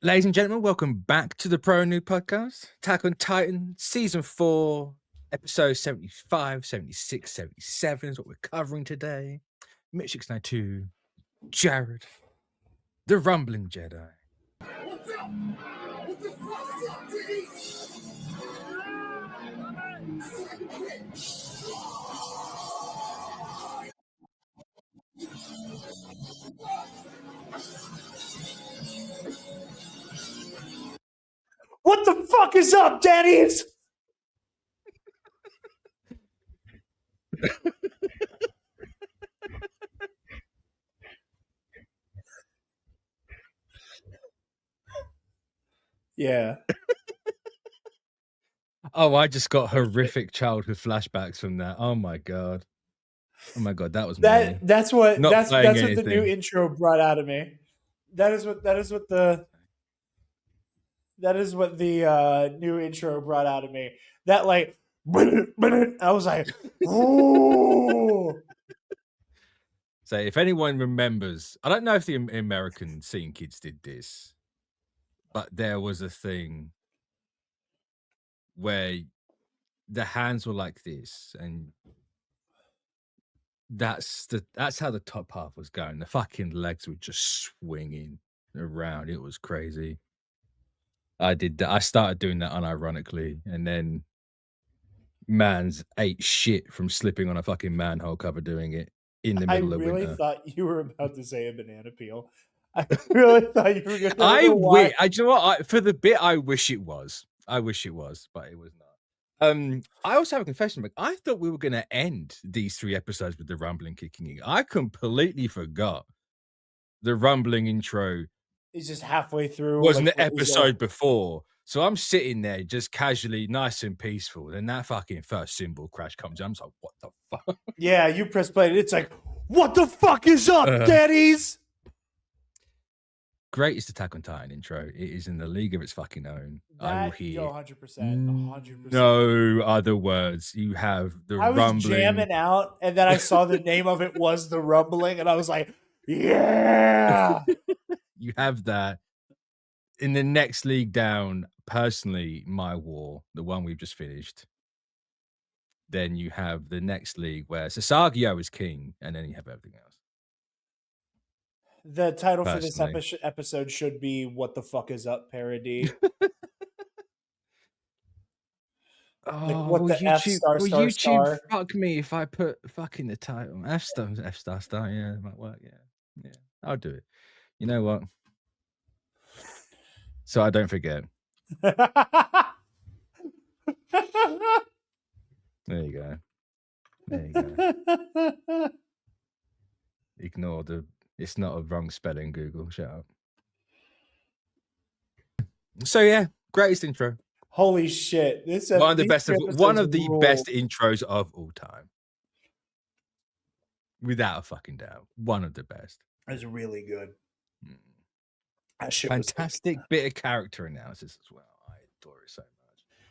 Ladies and gentlemen, welcome back to the Pro NOOB Podcast. Attack on Titan, Season 4, Episode 75, 76, 77 is what we're covering today. Mitch 692, Jarod, the Rumbling Jedi. What's up? What the fuck's up, Diddy? What the fuck is up, daddies? Yeah. Oh, I just got horrific childhood flashbacks from that. Oh my god. Oh my god, that was me. That's what Not that's playing what the new anything. intro brought out of me. That is what the new intro brought out of me. That like I was like, ooh. So if anyone remembers, I don't know if the American scene kids did this, but there was a thing where the hands were like this, and that's how the top half was going. The fucking legs were just swinging around. It was crazy. I did that. I started doing that unironically, and then Mans ate shit from slipping on a fucking manhole cover doing it in the middle of winter. I really thought you were about to say a banana peel. I really thought you were going to. I wish. You know what? For the bit, I wish it was. I wish it was, but it was not. I also have a confession. I thought we were going to end these 3 episodes with the rumbling kicking in. I completely forgot the rumbling intro. It's just halfway through. Wasn't the episode before. So I'm sitting there just casually, nice and peaceful. Then that fucking first cymbal crash comes in. I'm like, what the fuck? Yeah, you press play. It's like, what the fuck is up, daddies? Greatest Attack on Titan intro. It is in the league of its fucking own. I will hear 100%. no other words. You have the rumbling. I was jamming out, and then I saw the name of it was the rumbling, and I was like, yeah. You have that. In the next league down, personally, my war, the one we've just finished. Then you have the next league where Sasagio is king, and then you have everything else. The title for this episode should be "What the fuck is up, Paradis?" Oh, like, what the F star will star YouTube star? Fuck me if I put fucking the title F star. Yeah, it might work. Yeah, I'll do it. You know what? So I don't forget. There you go. Ignore the. It's not a wrong spelling. Google, shut up. So yeah, greatest intro. Holy shit! This one of the best intros of all time, without a fucking doubt. One of the best. It's really good. That shit fantastic was bit of character analysis as well. I adore it so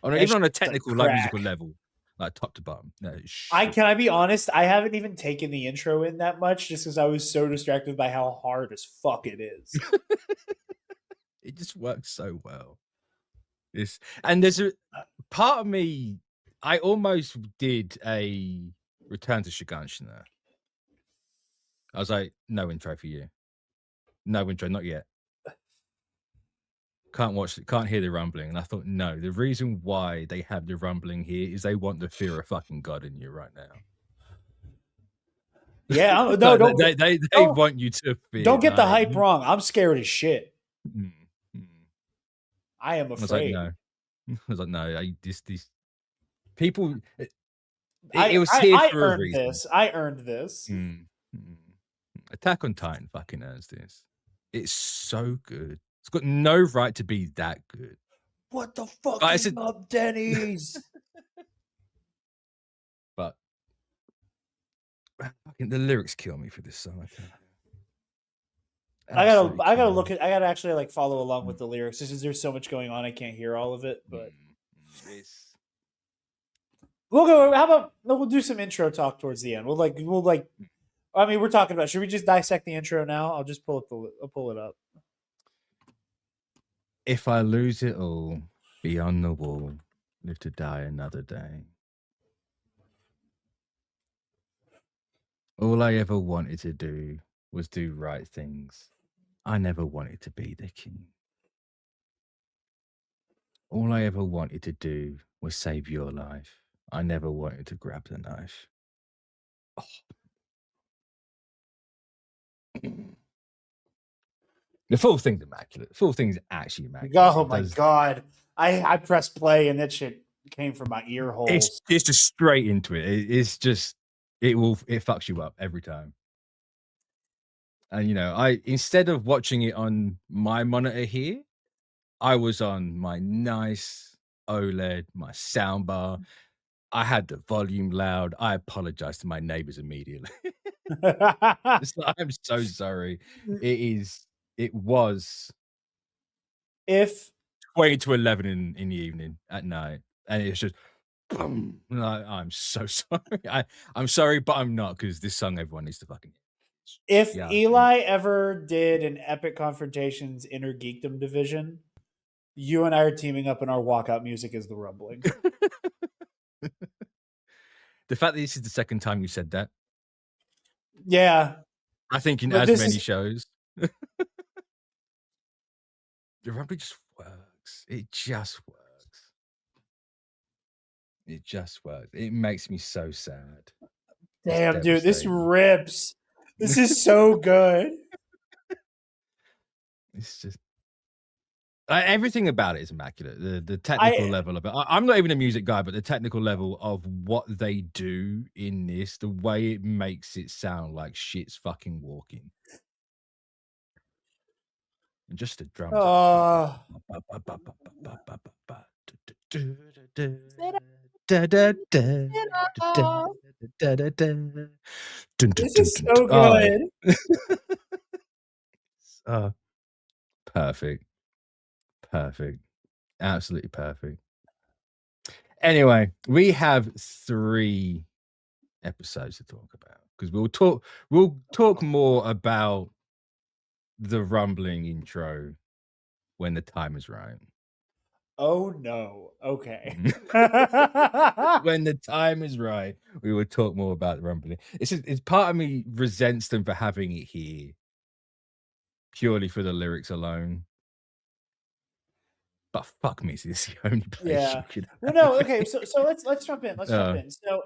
much. Even on a technical, like musical level, like top to bottom. No, can I be honest? I haven't even taken the intro in that much, just because I was so distracted by how hard as fuck it is. It just works so well. And there's a part of me, I almost did a Return to Shiganshina there. I was like, no intro for you. No intro, not yet. Can't watch it, can't hear the rumbling. And I thought, no, the reason why they have the rumbling here is they want the fear of fucking God in you right now. Yeah, no, they want you to fear. Don't get the hype wrong. I'm scared as shit. I am afraid. I was like, no, these people. It was here for a reason. I earned this. Attack on Titan fucking earns this. It's so good. It's got no right to be that good. What the fuck is up, Denny's? But the lyrics kill me for this song. I gotta actually like follow along with the lyrics. Just because there's so much going on, I can't hear all of it. But we'll go. How about we'll do some intro talk towards the end. I mean, we're talking about. Should we just dissect the intro now? I'll just pull it up. If I lose it all, be on the wall, live to die another day. All I ever wanted to do was do right things. I never wanted to be the king. All I ever wanted to do was save your life. I never wanted to grab the knife. Oh. The full thing's immaculate. The full thing's actually immaculate. Oh my god. I pressed play and that shit came from my ear holes. It's just straight into it. It's just it fucks you up every time. And you know, instead of watching it on my monitor here, I was on my nice OLED, my soundbar. I had the volume loud. I apologized to my neighbors immediately. It's like, I'm so sorry. It was if 20 to 11 in the evening at night, and it's just boom. I'm so sorry. I'm sorry, but I'm not, because this song everyone needs to fucking. If Eli ever did an Epic Confrontations Inner Geekdom division, you and I are teaming up, and our walkout music is the rumbling. The fact that this is the second time you said that. Yeah. I think in as many shows. The rumbling just works. It just works. It just works. It makes me so sad. Damn, dude, this rips. This is so good. It's just everything about it is immaculate. The technical level of it. I'm not even a music guy, but the technical level of what they do in this, the way it makes it sound like shit's fucking walking. And just the drums. This is so good. Perfect. Absolutely perfect. Anyway, we have 3 episodes to talk about, because we'll talk more about the rumbling intro when the time is right. Oh no. Okay. When the time is right, we will talk more about the rumbling. It's part of me resents them for having it here purely for the lyrics alone. But fuck me, this is the only place you could. Well, no, okay. So let's jump in. Let's jump in. So,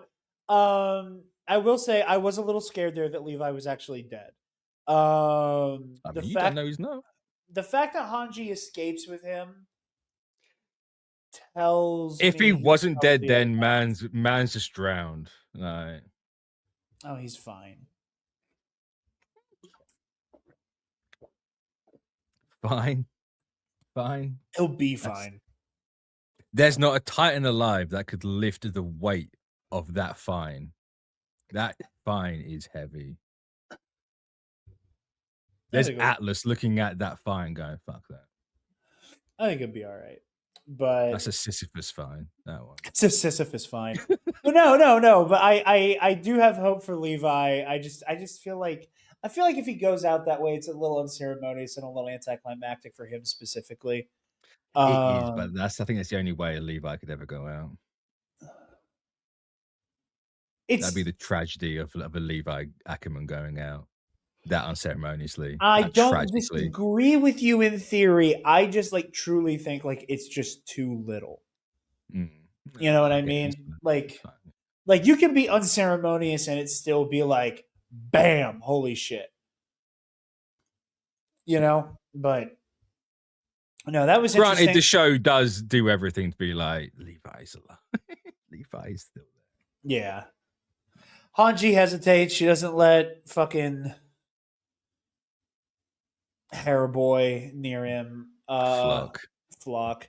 I will say I was a little scared there that Levi was actually dead. I mean, you don't know he's not. The fact that Hanji escapes with him tells if me he wasn't dead, then man's just drowned. Like, oh, he's fine. Fine. He'll be fine. There's not a Titan alive that could lift the weight of that fine. That fine is heavy. There's Atlas looking at that fine going, fuck that. I think it'd be all right. But that's a Sisyphus fine, that one. It's a Sisyphus fine. But no. But I do have hope for Levi. I just feel like if he goes out that way, it's a little unceremonious and a little anticlimactic for him specifically. It is, but I think that's the only way a Levi could ever go out. That'd be the tragedy of a Levi Ackerman going out that unceremoniously. I don't disagree with you in theory. I just truly think it's just too little. You know what I mean? Like you can be unceremonious and it still be like, bam, holy shit. You know, but no, that was granted. Interesting. The show does do everything to be like Levi's alive. Levi's still there. Yeah, Hanji hesitates. She doesn't let fucking hair boy near him. Flock. God,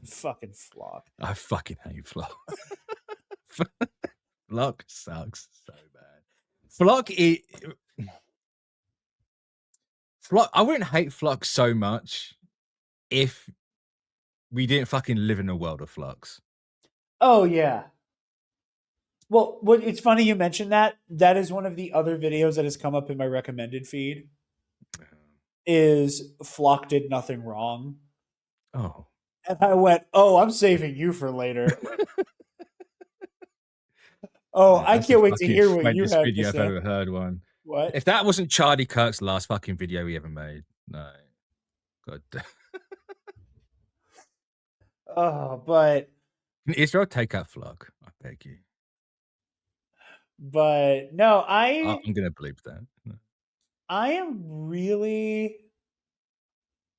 fucking Flock. I fucking hate Flock. Flock sucks so bad. Flock. I wouldn't hate Flock so much if we didn't fucking live in a world of Flux. Oh yeah. Well, it's funny you mentioned that. That is one of the other videos that has come up in my recommended feed. Is Flock did nothing wrong. Oh. And I went, "Oh, I'm saving you for later." Oh, I That's the can't wait to fucking hear what you funniest have to video I've say. ever heard one. What? If that wasn't Charlie Kirk's last fucking video he ever made, no. God. Oh, but Can Israel take out Flock? I beg you. no, I'm gonna believe that. I am really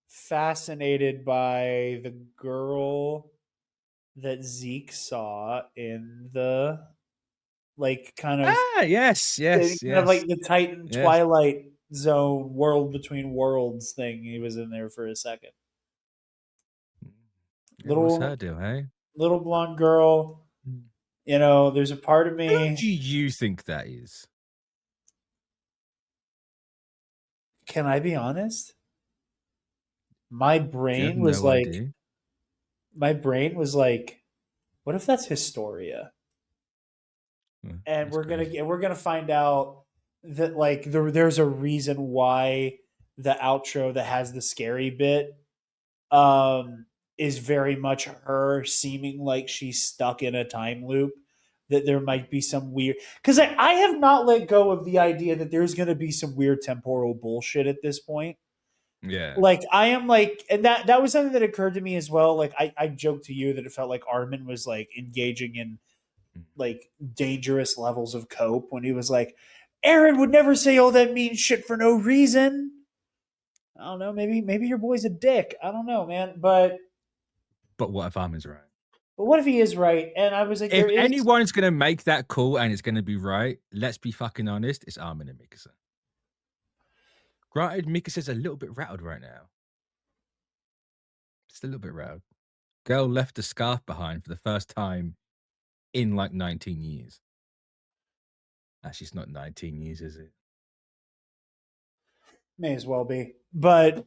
fascinated by the girl that Zeke saw in the kind of Yes, like the Titan yes. Twilight Zone world between worlds thing. He was in there for a second. Yeah, what's her deal, hey? Little blonde girl. There's a part of me. Who do you think that is? Can I be honest? My brain was no like, idea. what if that's Historia? And That's crazy. we're gonna find out that there's a reason why the outro that has the scary bit is very much her seeming like she's stuck in a time loop. That there might be some weird, because I have not let go of the idea that there's going to be some weird temporal bullshit at this point. Yeah. Like I am like, and that was something that occurred to me as well. Like I joked to you that it felt like Armin was like engaging in like dangerous levels of cope when he was like, Aaron would never say all that mean shit for no reason. I don't know. Maybe your boy's a dick. I don't know, man. But what if Armin's right? But what if he is right? And I was like, If anyone's gonna make that call and it's gonna be right, let's be fucking honest, it's Armin and Mikasa. Granted, Mikasa's a little bit rattled right now. Just a little bit rattled. Girl left the scarf behind for the first time in like 19 years. Actually, it's not 19 years, is it? May as well be. But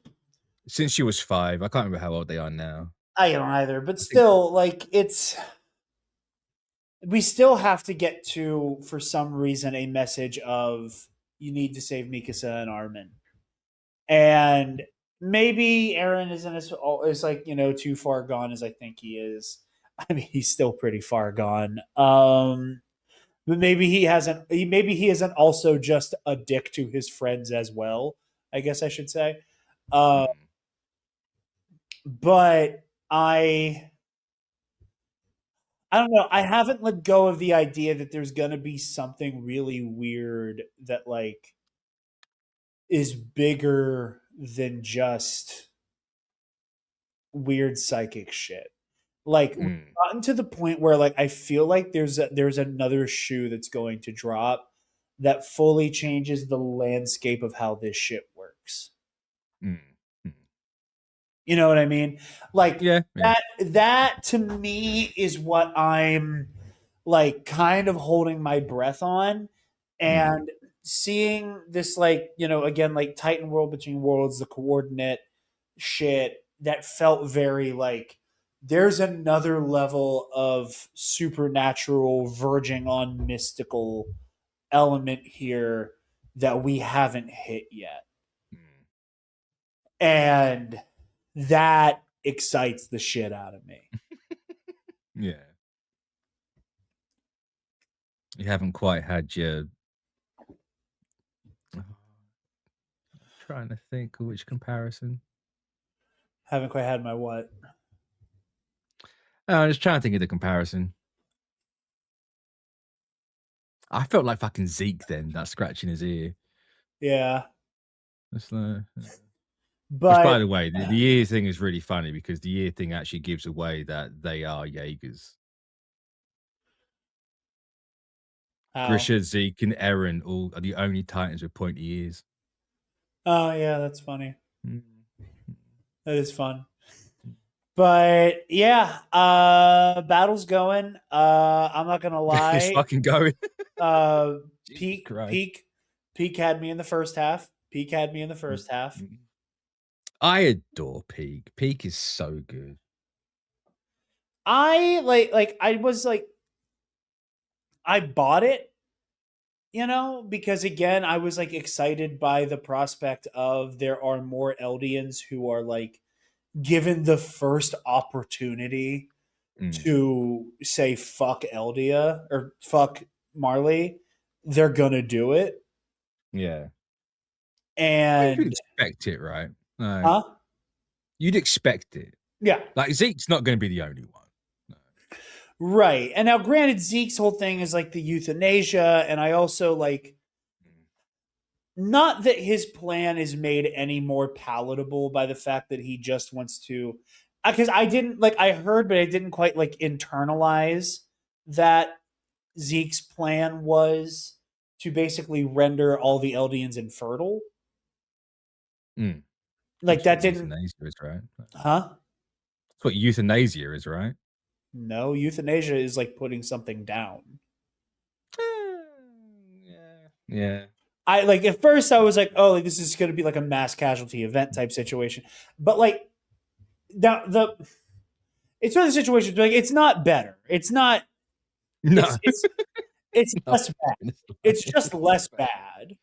since she was 5, I can't remember how old they are now. I don't either. But still, like we still have to get to, for some reason, a message of you need to save Mikasa and Armin. And maybe Aaron isn't as like, too far gone as I think he is. I mean, he's still pretty far gone. But maybe he hasn't. Maybe he isn't also just a dick to his friends as well. I guess I should say. But I don't know. I haven't let go of the idea that there's going to be something really weird that like is bigger than just weird psychic shit. Like we've gotten to the point where like I feel like there's another shoe that's going to drop that fully changes the landscape of how this shit works. You know what I mean? Like that to me is what I'm like kind of holding my breath on, and seeing this again like Titan World Between Worlds, the coordinate shit that felt very like there's another level of supernatural verging on mystical element here that we haven't hit yet. And that excites the shit out of me. Yeah. You haven't quite had your... I'm trying to think of which comparison. Haven't quite had my what? I'm just trying to think of the comparison. I felt like fucking Zeke then, that scratching his ear. Yeah. It's like... But which, by the way, the ear thing is really funny because the ear thing actually gives away that they are Jaegers. Grisha, Zeke, and Eren all are the only Titans with pointy ears. Oh, yeah, that's funny. That is fun. But yeah, battle's going. I'm not gonna lie. It's fucking going. Peak had me in the first half. Peak had me in the first half. I adore Peak. Peak is so good. I bought it, because again, I was like excited by the prospect of there are more Eldians who are like given the first opportunity to say fuck Eldia or fuck Marley, they're gonna do it. Yeah. And you'd expect it, right? huh? You'd expect it. Yeah. Like Zeke's not going to be the only one. No. Right. And now granted, Zeke's whole thing is like the euthanasia, and I also like not that his plan is made any more palatable by the fact that he just wants to, because I didn't like, I heard but I didn't quite like internalize that Zeke's plan was to basically render all the Eldians infertile. Like that didn't euthanasia is, right? Huh? That's what euthanasia is, right? No, euthanasia is like putting something down. Yeah. I like at first I was like, oh, like, this is going to be like a mass casualty event type situation, but like it's one of the situations like it's not better. It's not. No. It's less bad. It's just less bad.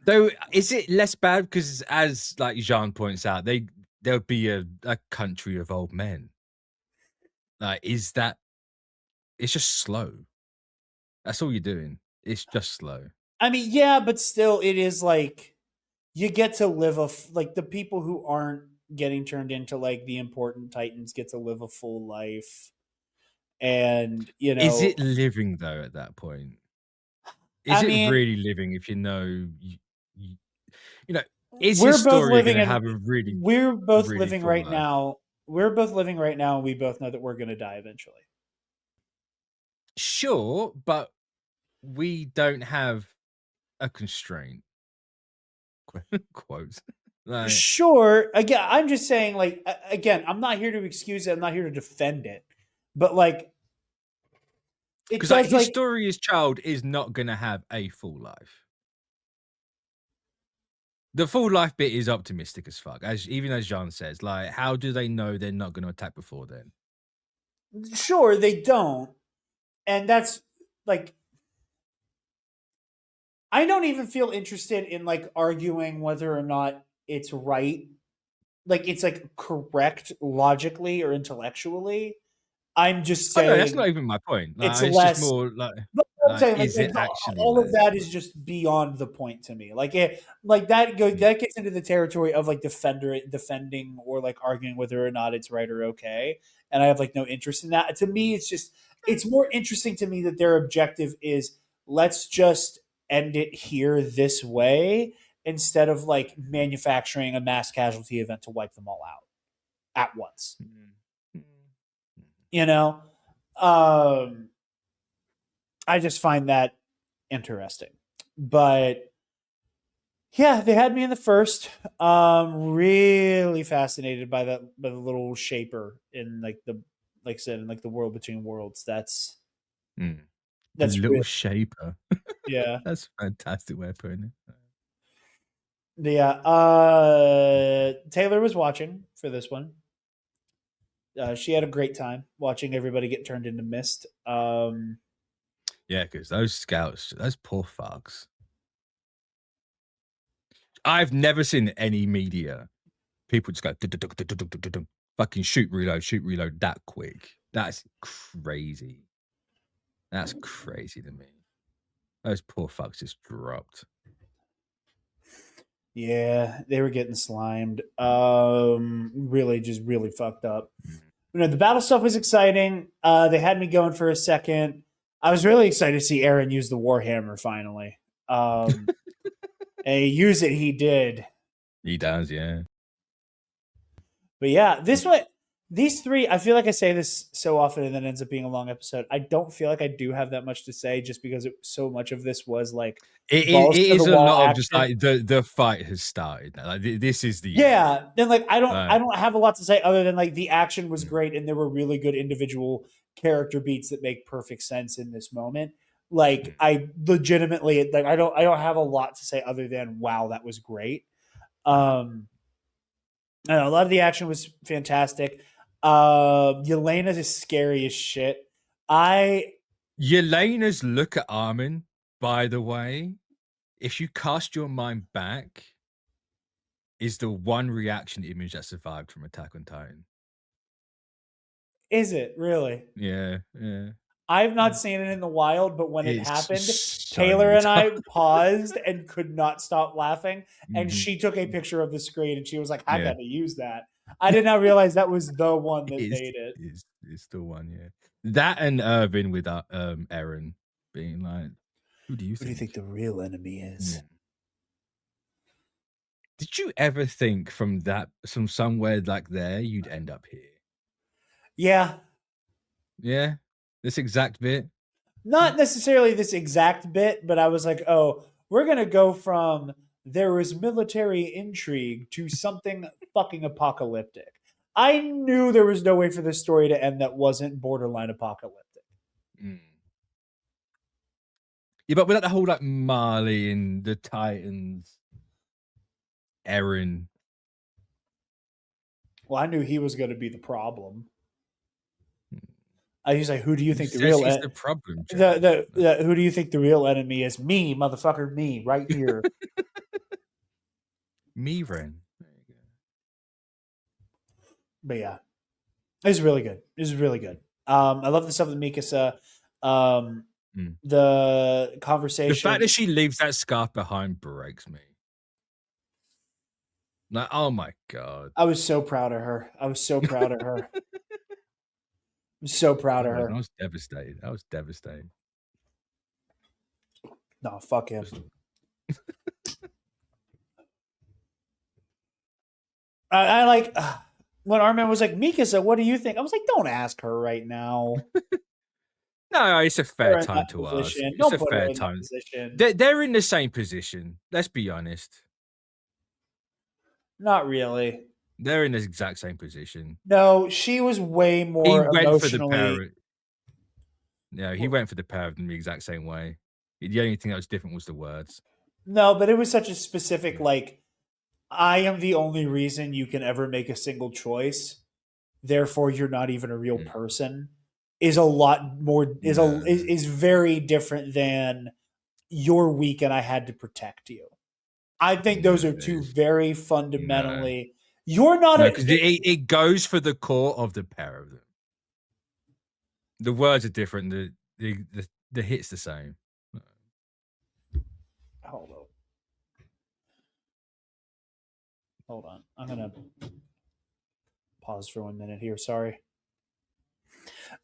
Though, is it less bad because, as like Jean points out, there'll be a country of old men. Like, is that? It's just slow. That's all you're doing. It's just slow. I mean, yeah, but still, it is like you get to live like the people who aren't getting turned into like the important titans get to live a full life, and you know, is it living though at that point? Is it really living if you know, is his story going to have a really? We're both really living right now. We're both living right now, and we both know that we're going to die eventually. Sure, but we don't have a constraint. Quotes. Like, sure. Again, I'm just saying, like, again, I'm not here to excuse it. I'm not here to defend it. But, like, because like, his story as child is not going to have a full life. The full life bit is optimistic as fuck. Even as Jean says, like, how do they know they're not going to attack before then? Sure, they don't. And that's, like, I don't even feel interested in, like, arguing whether or not it's right. Like, it's, like, correct logically or intellectually. I'm just saying. No, that's not even my point. Like, it's less, just more like, is it actually all less? Of that is just beyond the point to me. Like that gets into the territory of like defending or like arguing whether or not it's right or okay. And I have like no interest in that. To me, it's more interesting to me that their objective is let's just end it here this way instead of like manufacturing a mass casualty event to wipe them all out at once. You know, I just find that interesting. But yeah, they had me in the first. Really fascinated by the little shaper in like I said, in like the world between worlds. That's little real. Shaper. Yeah, that's a fantastic way of putting it. Yeah, Taylor was watching for this one. She had a great time watching everybody get turned into mist. Yeah, because those scouts, those poor fucks. I've never seen any media people just go fucking shoot reload that quick. That's crazy. That's crazy to me. Those poor fucks just dropped. Yeah, they were getting slimed. Really fucked up. You know, the battle stuff was exciting. They had me going for a second. I was really excited to see Aaron use the Warhammer finally. And use it, he did. He does, yeah. But yeah, these three, I feel like I say this so often and then it ends up being a long episode. I don't feel like I do have that much to say just because so much of this was like it is a lot of just like the fight has started. Like this is the end. Then like I don't have a lot to say other than like the action was great and there were really good individual character beats that make perfect sense in this moment. Like I legitimately like I don't have a lot to say other than wow, that was great. I know, a lot of the action was fantastic. Yelena's is scary as shit. Yelena's look at Armin, by the way, if you cast your mind back, is the one reaction image that survived from Attack on Titan. Is it really? Yeah. I've not seen it in the wild, but when it happened, so Taylor and I paused and could not stop laughing. And Mhm. she took a picture of the screen and she was like, I Yeah. got to use that. I did not realize that was the one that made it. It's the one, yeah. That and Irvin with Eren being like, who do you think the real enemy is? Yeah. Did you ever think from somewhere like there you'd end up here? Yeah. Yeah, this exact bit. Not necessarily this exact bit, but I was like, oh, we're going to go from there was military intrigue to something fucking apocalyptic. I knew there was no way for this story to end that wasn't borderline apocalyptic. Yeah, but without the whole like Marley and the Titans, Eren. Well, I knew he was going to be the problem. I was like, who do you think the Says real he's the problem? who do you think the real enemy is? Me, motherfucker, me, right here. Me, Ren. There you go. But yeah, it's really good. It's really good. I love the stuff with Mikasa. The conversation. The fact that she leaves that scarf behind breaks me. Like, oh my god. I was so proud of her. I'm so proud of her. I was devastated. No, fuck him. I like when Armin was like, Mikasa, what do you think? I was like, don't ask her right now. No, it's a fair time to ask. It's a fair time. They're in the same position. Let's be honest. Not really. They're in the exact same position. No, she was way more emotionally. He went for the pair of them the exact same way. The only thing that was different was the words. No, but it was such a specific, like, I am the only reason you can ever make a single choice. Therefore, you're not even a real person. Is a lot more is very different than you're weak and I had to protect you. I think those are two very fundamentally. You're not because it goes for the core of the pair of them. The words are different. The hit's the same. Hold on. I'm gonna pause for 1 minute here. Sorry.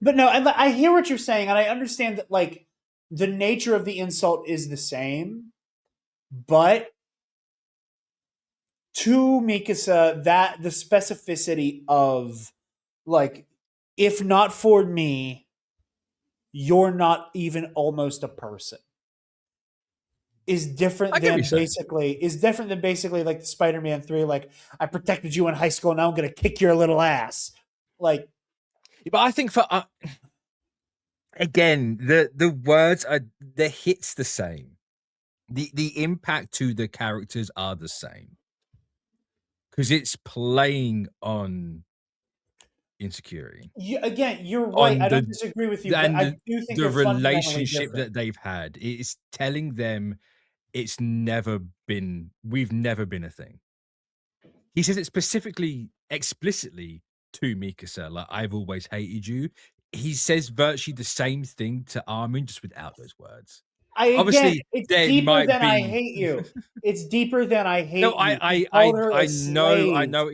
But no, I hear what you're saying, and I understand that like the nature of the insult is the same, but to Mikasa, that the specificity of like, if not for me, you're not even almost a person, is different than basically like the Spider-Man 3, like, I protected you in high school, now I'm gonna kick your little ass. Like, but I think for again, the words are the hits the same. The impact to the characters are the same. Because it's playing on insecurity. Again, you're right. I don't disagree with you, but I do think the relationship that they've had. It's telling them we've never been a thing. He says it specifically, explicitly to Mikasa, like, I've always hated you. He says virtually the same thing to Armin, just without those words. Obviously, it's deeper than I hate you. It's deeper than I hate you. I know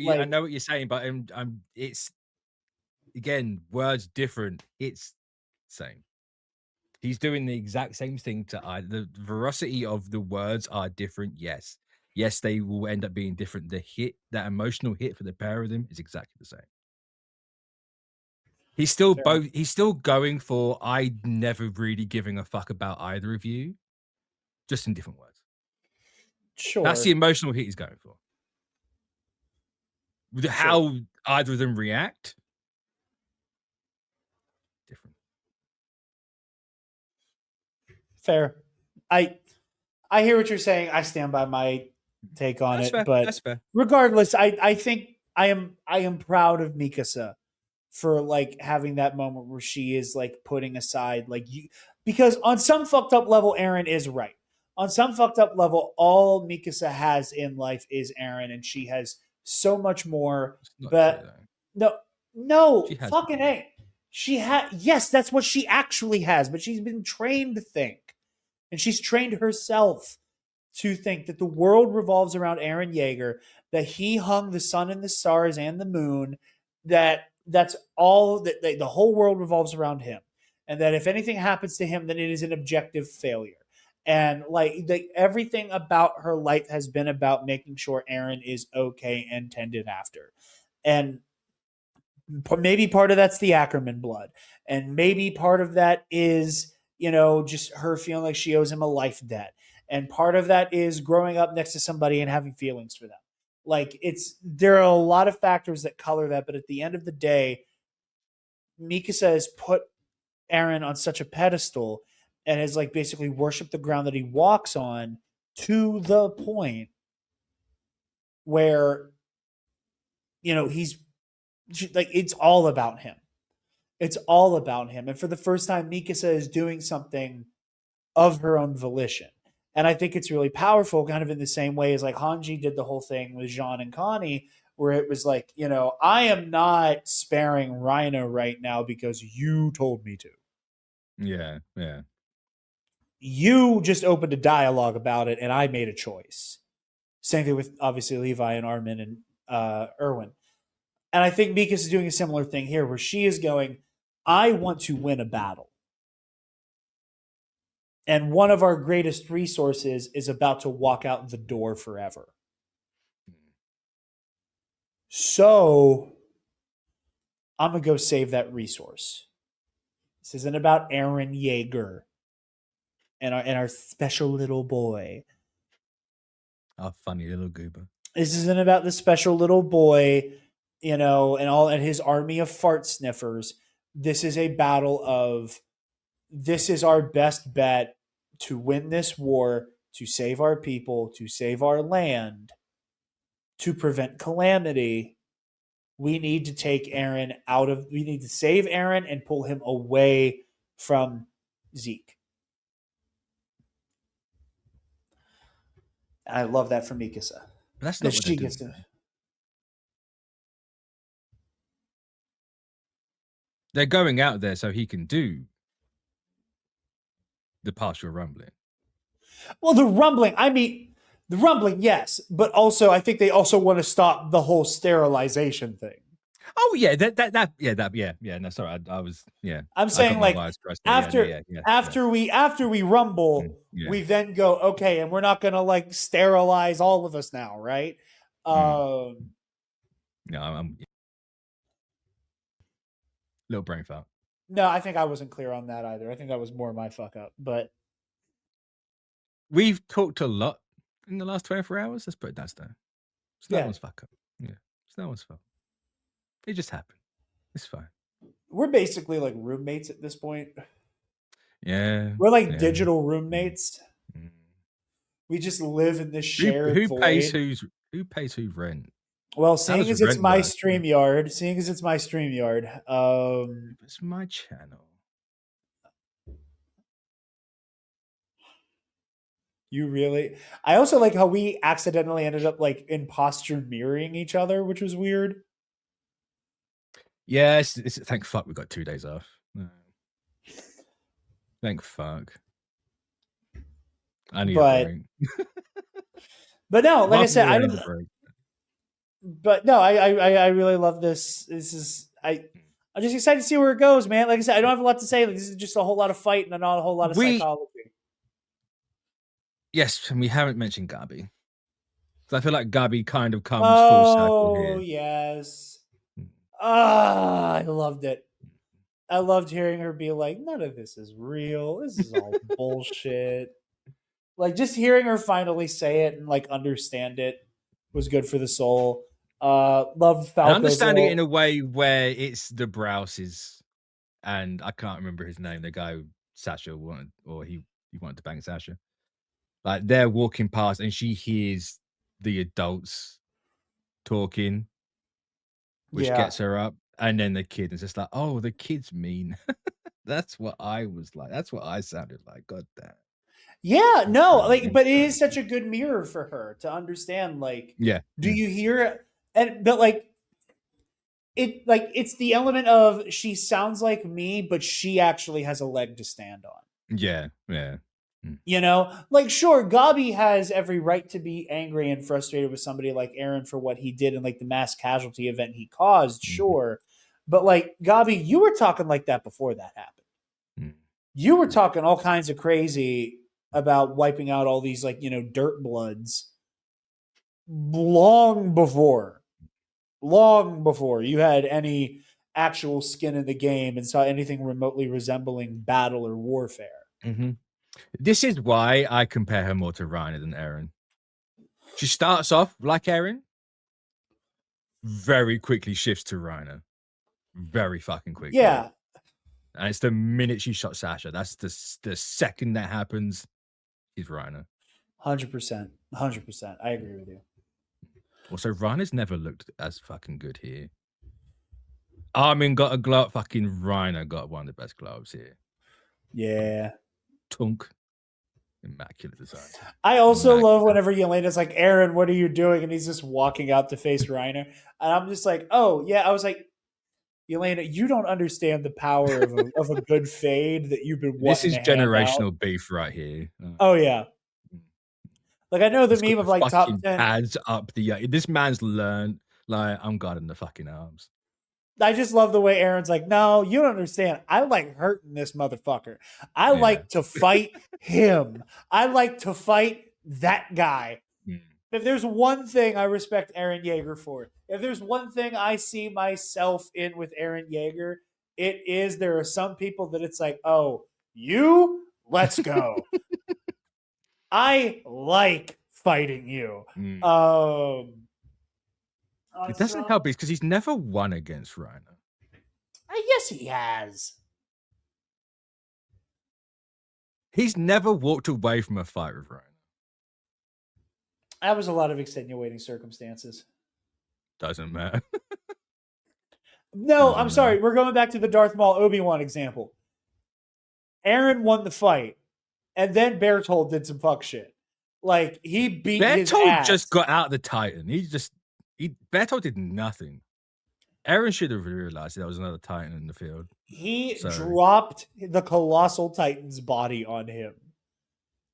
what you're saying, but it's again, words different. It's same. He's doing the exact same thing to the veracity of the words are different. Yes, they will end up being different. That emotional hit for the pair of them is exactly the same. He's still He's still going for I'd never really giving a fuck about either of you, just in different words. Sure, that's the emotional hit he's going for. How either of them react, different. Fair. I hear what you're saying. I stand by my take on it. Fair. But that's fair. Regardless, I think I am proud of Mikasa for like having that moment where she is like putting aside like you, because on some fucked up level, Eren is right. on some fucked up level, all Mikasa has in life is Eren, and she has so much more. It's not But true, though. no, She has fucking more. ain't. She had, yes, that's what she actually has, but she's been trained to think, and she's trained herself to think that the world revolves around Eren Yeager, that he hung the sun and the stars and the moon, that's all that the whole world revolves around him, and that if anything happens to him, then it is an objective failure. And like everything about her life has been about making sure Eren is okay and tended after. And maybe part of that's the Ackerman blood, and maybe part of that is just her feeling like she owes him a life debt, and part of that is growing up next to somebody and having feelings for them. Like there are a lot of factors that color that, but at the end of the day, Mikasa has put Eren on such a pedestal and has like basically worshipped the ground that he walks on, to the point where he's like, it's all about him. It's all about him. And for the first time, Mikasa is doing something of her own volition. And I think it's really powerful, kind of in the same way as like Hanji did the whole thing with Jean and Connie, where it was like, I am not sparing Rhino right now because you told me to. Yeah, yeah. You just opened a dialogue about it, and I made a choice. Same thing with obviously Levi and Armin and Erwin. And I think Mikasa is doing a similar thing here, where she is going, I want to win a battle. And one of our greatest resources is about to walk out the door forever. So I'm going to go save that resource. This isn't about Eren Yeager and our special little boy. Our funny little goober. This isn't about the special little boy, and his army of fart sniffers. This is a battle of, this is our best bet to win this war, to save our people, to save our land, to prevent calamity. We need to take Eren we need to save Eren and pull him away from Zeke. And I love that for Mikasa. But that's not what she gets. They're going out there so he can do the partial rumbling. Well, the rumbling, yes, but also I think they also want to stop the whole sterilization thing. Oh yeah, yeah. No, sorry, I was I'm saying like after we rumble, we then go, okay, and we're not gonna like sterilize all of us now, right? No, I'm little brain fart. No, I think I wasn't clear on that either. I think that was more my fuck up. But we've talked a lot in the last 24 hours. Let's put it that down. It's no one's fuck up. Yeah, it's no one's fault. It just happened. It's fine. We're basically like roommates at this point. Yeah, we're like digital roommates. We just live in this shared who void. Who pays whose rent? Well, seeing as it's my StreamYard, it's my channel. You really? I also like how we accidentally ended up like imposter mirroring each other, which was weird. Yeah, thank fuck we got 2 days off. Thank fuck. I need a break. But no, like I said, I don't. But no, I really love this. I'm just excited to see where it goes, man. Like I said, I don't have a lot to say. Like, this is just a whole lot of fighting and not a whole lot of psychology. Yes, and we haven't mentioned Gabi. So I feel like Gabi kind of comes full circle here. Oh yes. I loved it. I loved hearing her be like, none of this is real. This is all bullshit. Like, just hearing her finally say it and like understand it was good for the soul. Loved Falco's. I understand it in a way where it's the Brouses, and I can't remember his name. The guy who Sasha wanted, or he wanted to bang Sasha. Like, they're walking past, and she hears the adults talking, which gets her up, and then the kid is just like, "Oh, the kid's mean." That's what I was like. That's what I sounded like. God damn. Yeah, no, like, but it is such a good mirror for her to understand. Like, Yeah. do you hear? But like, it's the element of she sounds like me, but she actually has a leg to stand on. Yeah. You know, like, sure, Gabi has every right to be angry and frustrated with somebody like Aaron for what he did and like the mass casualty event he caused, sure. But like, Gabi, you were talking like that before that happened. You were talking all kinds of crazy about wiping out all these, like, dirt bloods long before you had any actual skin in the game and saw anything remotely resembling battle or warfare. This is why I compare her more to Reiner than Aaron. She starts off like Aaron, very quickly shifts to Reiner. Very fucking quickly. Yeah. And it's the minute she shot Sasha. That's the second that happens, he's Reiner. 100%. 100%. I agree with you. Also, Reiner's never looked as fucking good here. Armin got a glove. Fucking Reiner got one of the best gloves here. Yeah. Tunk. Immaculate design. I also love whenever Yelena's like, Aaron, what are you doing? And he's just walking out to face Reiner. And I'm just like, oh, yeah. I was like, Yelena, you don't understand the power of a good fade that you've been wanting. This is generational beef right here. Oh, yeah. Like, I know the meme of like top 10 adds up the this man's learned, like, I'm guarding the fucking arms. I just love the way Aaron's like, no, you don't understand. I like hurting this motherfucker. I like to fight him. I like to fight that guy. If there's one thing I respect Eren Yeager for, if there's one thing I see myself in with Eren Yeager, it is there are some people that it's like, oh, let's go. I like fighting you. It doesn't help because he's never won against Reiner. Yes, he has. He's never walked away from a fight with Reiner. That was a lot of extenuating circumstances. Doesn't matter. No, I'm sorry. We're going back to the Darth Maul Obi-Wan example. Aaron won the fight, and then Bertold did some fuck shit. Like, he beat his ass. Bertold just got out of the Titan. Bertold did nothing. Aaron should have realized there was another Titan in the field. He dropped the Colossal Titan's body on him.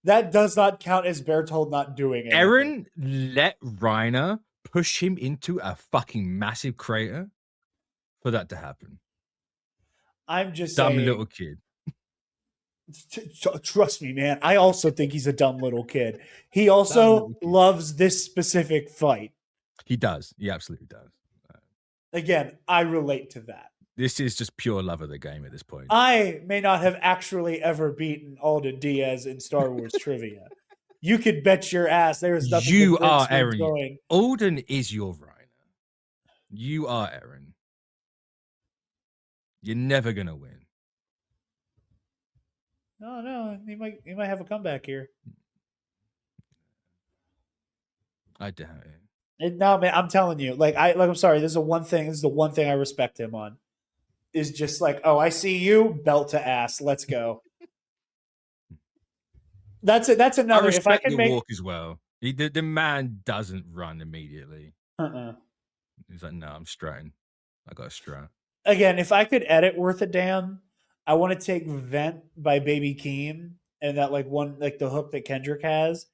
That does not count as Bertold not doing it. Aaron let Reiner push him into a fucking massive crater for that to happen. I'm just dumb saying, little kid. Trust me, man. I also think he's a dumb little kid. He also loves this specific fight. He does. He absolutely does. Again, I relate to that. This is just pure love of the game at this point. I may not have actually ever beaten Alden Diaz in Star Wars trivia. You could bet your ass there is nothing. You are Aaron. Alden is your Reiner. You are Aaron. You're never gonna win. No, he might have a comeback here. I doubt it. No, man, I'm telling you. I'm sorry. This is the one thing I respect him on. Is just like, oh, I see you, belt to ass. Let's go. That's it. That's another. I respect if I can the walk as well. The man doesn't run immediately. He's like, no, I'm strutting. I got a strut. Again, if I could edit worth a damn, I want to take Vent by Baby Keem and that the hook that Kendrick has.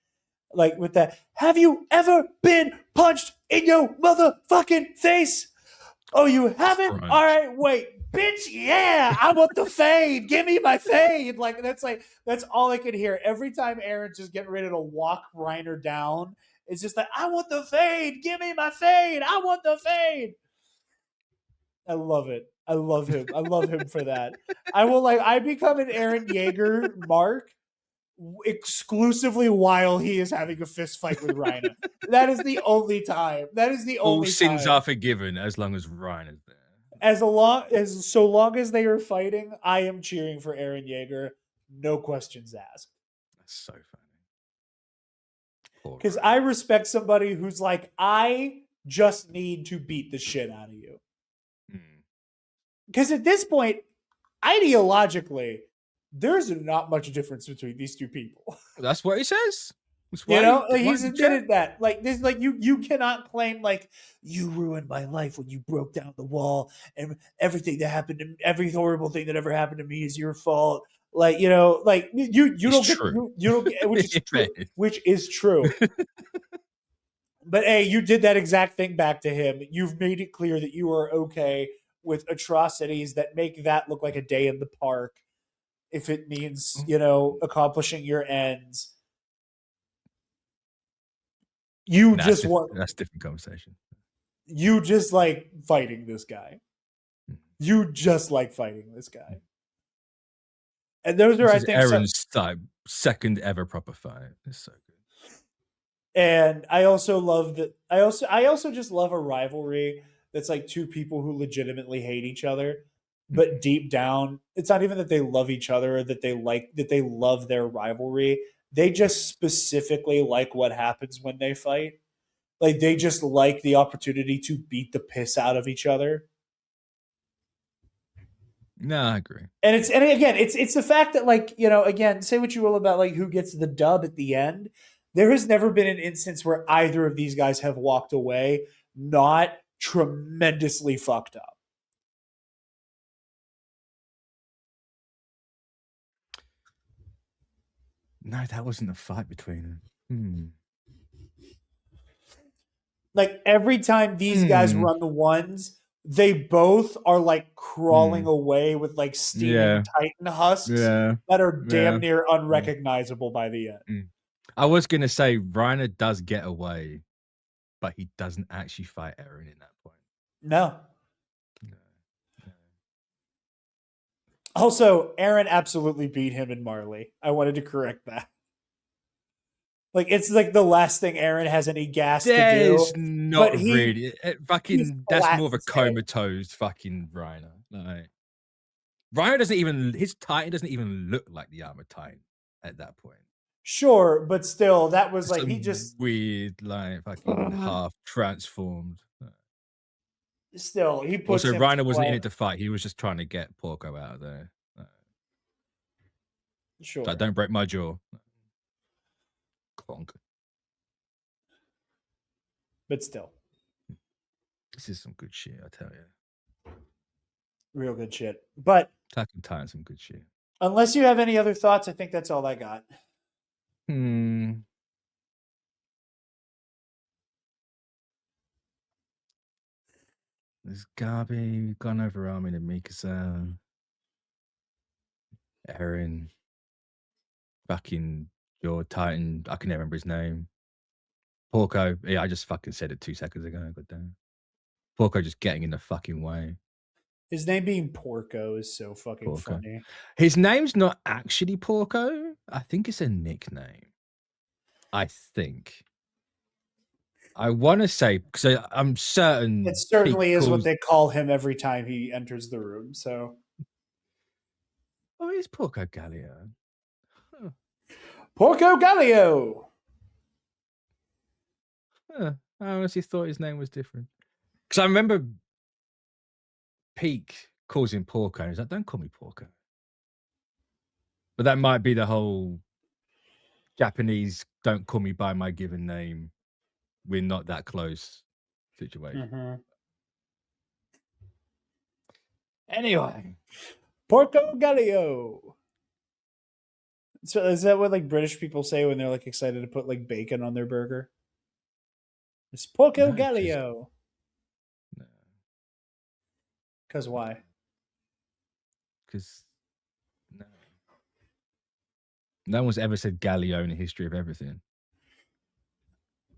Like with that, have you ever been punched in your motherfucking face? Oh, you haven't? All right, wait. Bitch, yeah, I want the fade. Give me my fade. That's all I could hear. Every time Aaron's just getting ready to walk Reiner down, it's just like, I want the fade. Give me my fade. I want the fade. I love it. I love him. I love him for that. I become an Eren Yeager mark exclusively while he is having a fist fight with Reiner. That is the only time. All sins are forgiven as long as Reiner's there. So long as they are fighting, I am cheering for Eren Yeager. No questions asked. That's so funny. Because I respect somebody who's like, I just need to beat the shit out of you. Because at this point, ideologically, there's not much difference between these two people. That's what he says. You know, like, he's admitted that. Like this, like you cannot claim like you ruined my life when you broke down the wall, and everything that happened to every horrible thing that ever happened to me is your fault. Like, you know, like you don't get you don't get, which is true, which is true. But hey, you did that exact thing back to him. You've made it clear that you are okay with atrocities that make that look like a day in the park, if it means, you know, accomplishing your ends. That's a different conversation. You just like fighting this guy. You just like fighting this guy. And those are, I think, Aaron's second ever proper fight. It's so good. And I also love that. I also just love a rivalry that's like two people who legitimately hate each other, but deep down, it's not even that they love each other or that they love their rivalry. They just specifically like what happens when they fight. Like, they just like the opportunity to beat the piss out of each other. No, I agree. And again, it's the fact that, like, you know, again, say what you will about like who gets the dub at the end. There has never been an instance where either of these guys have walked away not tremendously fucked up. No, that wasn't a fight between them. Like, every time these guys run the ones, they both are like crawling away with like steaming Titan husks that are damn near unrecognizable by the end. I was going to say Reiner does get away, but he doesn't actually fight Eren in that point. No. Also, Eren absolutely beat him in Marley. I wanted to correct that. Like, it's like the last thing Eren has any gas to do. Not really. That's more of a comatose fucking Reiner. Like, Reiner doesn't even, his Titan doesn't even look like the armored Titan at that point. Sure, but still, that was it's like, he just weird, like fucking half transformed. Still, he puts also Reiner wasn't in it to fight. He was just trying to get Porco out of there. Sure. Like, don't break my jaw. Clonk. But still, this is some good shit, I tell you. Real good shit. But Attack on Titan, some good shit. Unless you have any other thoughts, I think that's all I got. There's Gabi, we've gone over Armin and Mikasa. Eren. Fucking your Titan. I can never remember his name. Porco. Yeah, I just fucking said it 2 seconds ago. But damn. Porco just getting in the fucking way. His name being Porco is so fucking funny. His name's not actually Porco. I think it's a nickname. I think. I want to say, because I'm certain. It certainly is what they call him every time he enters the room, so. Oh, it's Porco Gallio. Huh. Porco Gallio! Huh. I honestly thought his name was different. Because I remember Peak calls him Porco. He's like, don't call me Porco. But that might be the whole Japanese, don't call me by my given name. We're not that close situation. Mm-hmm. Anyway. Porco Gallio. So is that what like British people say when they're like excited to put like bacon on their burger? It's Porco Gallio. No. Because why? Because no one's ever said Gallio in the history of everything. In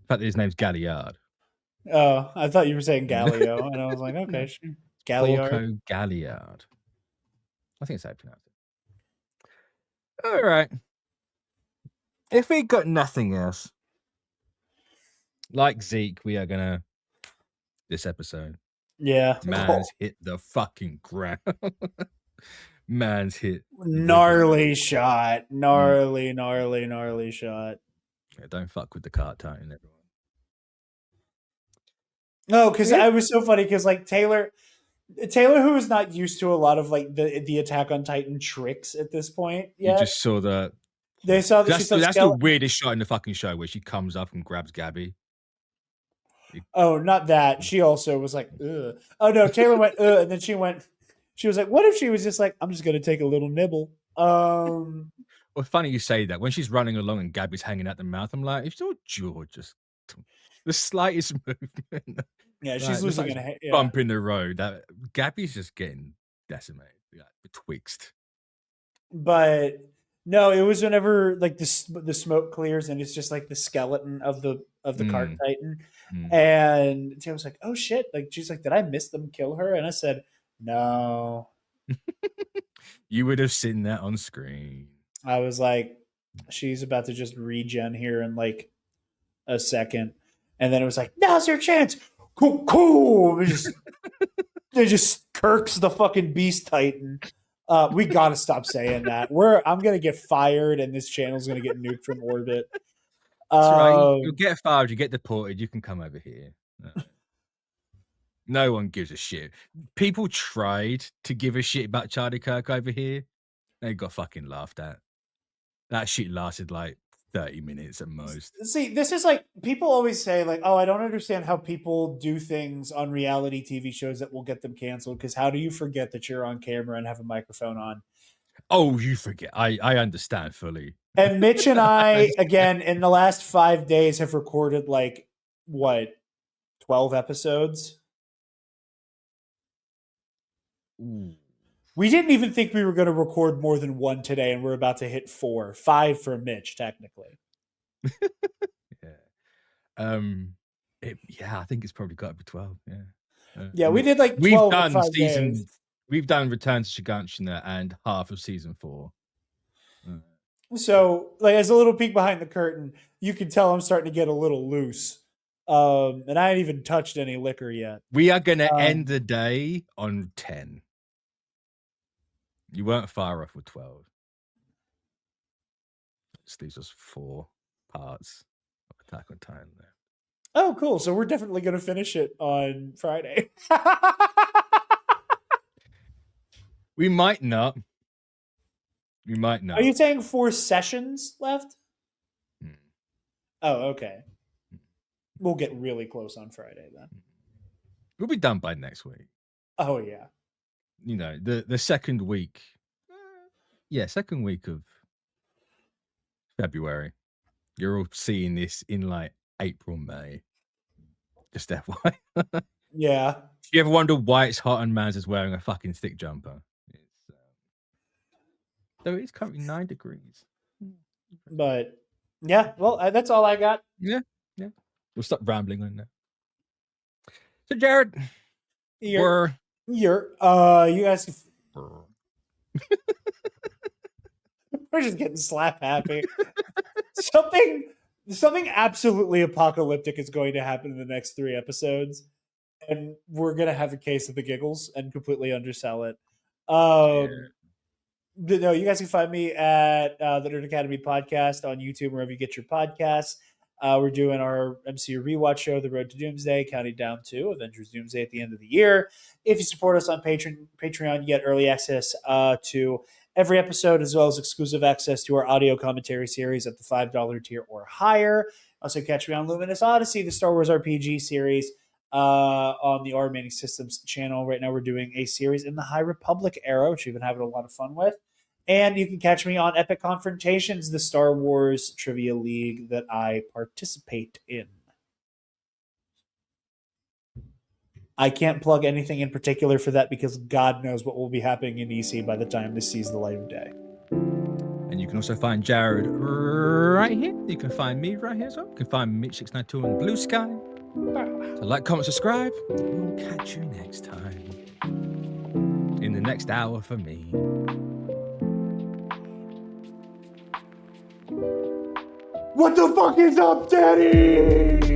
fact, his name's Galliard. Oh, I thought you were saying Gallio, and I was like, okay, sure. Galliard. Porco Galliard. I think it's how you pronounce it. All right. If we got nothing else, like Zeke, we are gonna this episode. Yeah. Man's hit the fucking ground. Man's hit. Gnarly shot. Gnarly shot. Yeah, don't fuck with the cart Titan, everyone. No, because I was so funny because like Taylor Taylor, who is not used to a lot of like the Attack on Titan tricks at this point yet. You just saw that. They saw that that's the weirdest shot in the fucking show where she comes up and grabs Gabby. Oh, not that. She also was like, ugh. Oh no, Taylor went, ugh, and then she was like, what if she was just like, I'm just gonna take a little nibble. Well, funny you say that. When she's running along and Gabby's hanging out the mouth, I'm like, if your jaw just the slightest movement. Yeah, she's losing a bump in the road. That Gabby's just getting decimated, betwixt. But no, it was whenever like the smoke clears and it's just like the skeleton of the cart titan, and Tim was like, "Oh shit!" Like she's like, "Did I miss them kill her?" And I said, "No." You would have seen that on screen. I was like, "She's about to just regen here in like a second," and then it was like, "Now's your chance." Cool. They just Kirk's the fucking beast titan. We gotta stop saying that. I'm gonna get fired, and this channel's gonna get nuked from orbit. That's right. You'll get fired. You get deported. You can come over here. No one gives a shit. People tried to give a shit about Charlie Kirk over here. They got fucking laughed at. That shit lasted like 30 minutes at most. See, this is like, people always say like, oh, I don't understand how people do things on reality TV shows that will get them canceled, because how do you forget that you're on camera and have a microphone on? Oh, you forget. I understand fully. And Mitch and I, again, in the last 5 days have recorded like, what, 12 episodes? Ooh. We didn't even think we were going to record more than one today, and we're about to hit 4. 5 for Mitch, technically. Yeah. I think it's probably got to be 12. Yeah, we did like 12 in 5 days. We've done Return to Shiganshina and half of season 4. So, like, as a little peek behind the curtain, you can tell I'm starting to get a little loose. And I haven't even touched any liquor yet. We are going to end the day on 10. You weren't far off with 12. This leaves us 4 parts of Attack on Titan there. Oh, cool. So we're definitely going to finish it on Friday. We might not. Are you saying 4 sessions left? Oh, okay. We'll get really close on Friday then. We'll be done by next week. Oh, yeah. You know, the second week. Second week of February. You're all seeing this in like April, May. Just FYI. Yeah. If you ever wonder why it's hot and Maz is wearing a fucking thick jumper, though it's currently 9 degrees. But yeah, well, that's all I got. Yeah. We'll stop rambling on that. So, Jarod, you guys. We're just getting slap happy. Something absolutely apocalyptic is going to happen in the next 3 episodes, and we're gonna have a case of the giggles and completely undersell it. No, you guys can find me at the Nerd Academy Podcast on YouTube, wherever you get your podcasts. We're doing our MCU rewatch show, The Road to Doomsday, counting down to Avengers Doomsday at the end of the year. If you support us on Patreon, you get early access to every episode, as well as exclusive access to our audio commentary series at the $5 tier or higher. Also catch me on Luminous Odyssey, the Star Wars RPG series, on the Our Remaining Systems channel. Right now we're doing a series in the High Republic era, which we've been having a lot of fun with. And you can catch me on Epic Confrontations, the Star Wars trivia league that I participate in. I can't plug anything in particular for that because God knows what will be happening in EC by the time this sees the light of day. And you can also find Jarod right here. You can find me right here as well. You can find Mitch692 on Blue Sky. So like, comment, subscribe. We'll catch you next time. In the next hour for me. What the fuck is up, Daddy?